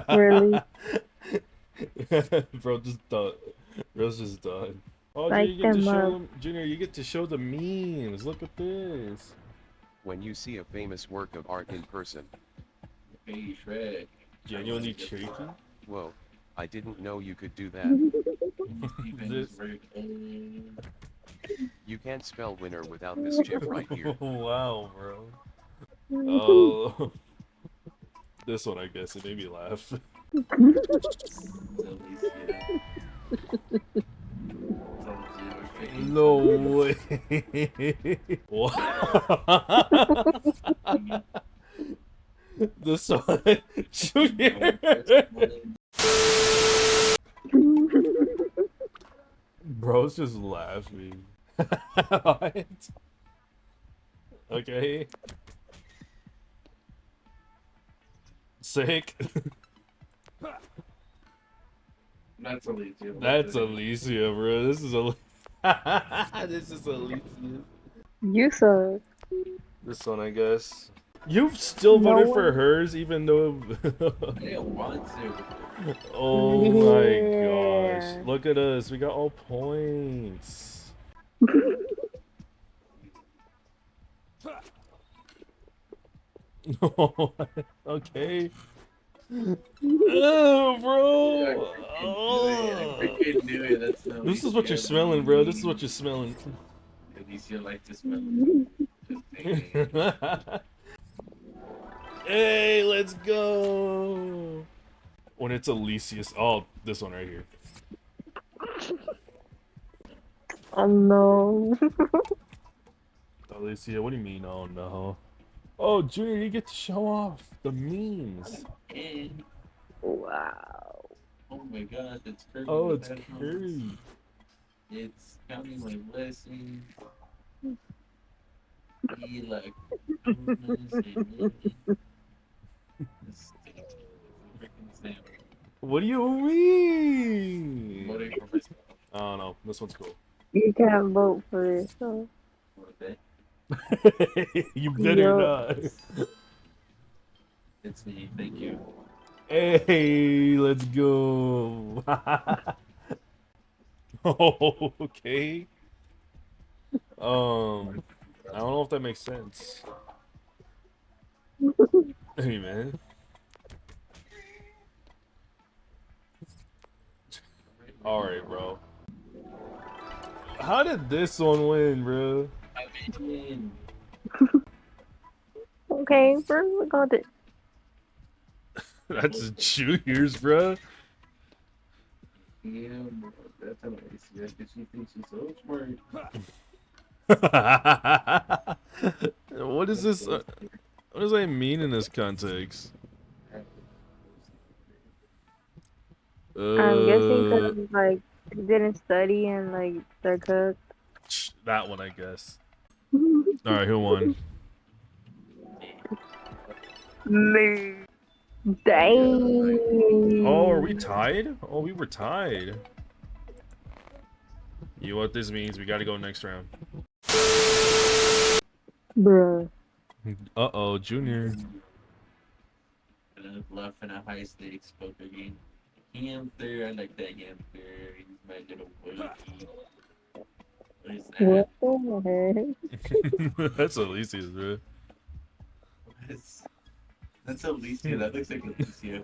Really? Bro, just done. Bro's just done. Oh, Junior, Like you get to them show up. them. Junior, you get to show the memes. Look at this. When you see a famous work of art in person. Hey, Shrek. How do Genuinely I get cheeky. Whoa, I didn't know you could do that. This. You can't spell winner without this GIF right here. Wow, bro. Oh, this one, I guess, it made me laugh. Alicia? No way. What? This one, Junior. Bro's just laughing. What? Okay. Sick. That's Alicia. That's Alicia, bro. This is this is Alicia. You suck. This one, I guess. You've still No voted for one. hers, even though. I didn't want to. Oh my gosh! Yeah. Look at us. We got all points. Okay. Oh, bro. I freaking knew it. That's Alicia. This is what you're smelling, bro. This is what you're smelling. Alicia like to smell. Just Hey, let's go. When it's Alicia's. Oh, this one right here. Oh no. Alicia, what do you mean? Oh no. Oh, Junior, you get to show off the memes. And, Wow. oh my gosh, it's Curry. Oh, it's Curry. It's counting my blessings. He like What do you mean? voting for myself. I don't know. This one's cool. You can't vote for yourself. Okay. You better Yup. not. It's me, thank you. Hey, let's go. Oh, okay. I don't know if that makes sense. Hey, man. All right, bro. How did this one win, bro? I mean, Okay, bro, we got it. That's Junior's, bro. yeah, that's how I see it, 'cause she thinks she's so smart. What is this? What does that mean in this context? I'm guessing because like they didn't study and like they're cooked. That one, I guess. All right, who won? Me. Dang. Oh, are we tied? Oh, we were tied. You know what this means? We got to go next round. Bruh. Uh-oh, Junior. And I bluff in a high stakes poker game. Hamster, I like that hamster. He's my little bookie. What is that? What the heck? That's Alicia's, bro. That's Alicia. That looks like Alicia.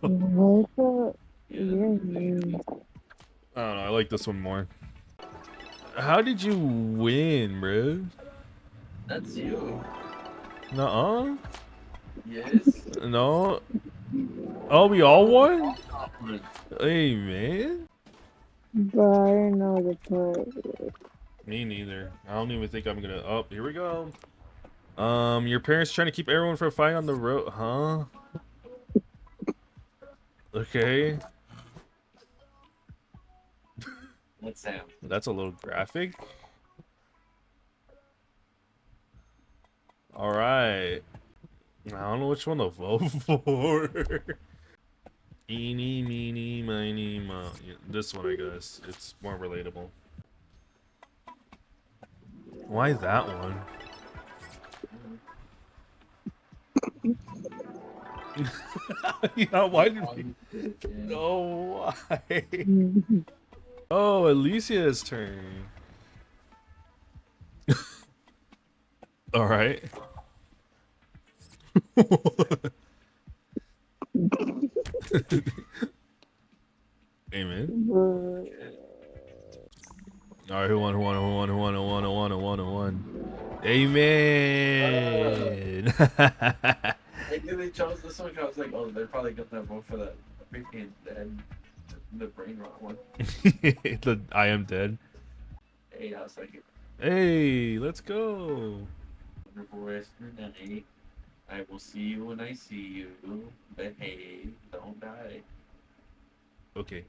What the? Yeah, You're that looks like mean. Alicia. I don't know. I like this one more. How did you win, bro? That's you. Nuh-uh. Yes. No. Oh, we all won? Hey, man. But I don't know the part. Me neither. I don't even think I'm gonna. Oh, here we go. Your parents trying to keep everyone from fighting on the road, huh? Okay, What sound? that's a little graphic. All right. I don't know which one to vote for. Eeny, meeny, miny, mo. Yeah, this one, I guess. It's more relatable. Why that one? Yeah, why did we? Yeah. No, why? Oh, Alicia's turn. All right. Amen. All right, who won? Who won? Who won? Who won? Who won? Who won? Who won? Who won? Amen. I knew they chose this one. I was like, oh, they're probably gonna vote for the freaking the brain rot one. The I am dead. Hey, I was like, Hey, let's go. wonderful rest of your night. I will see you when I see you. But hey, don't die. Okay.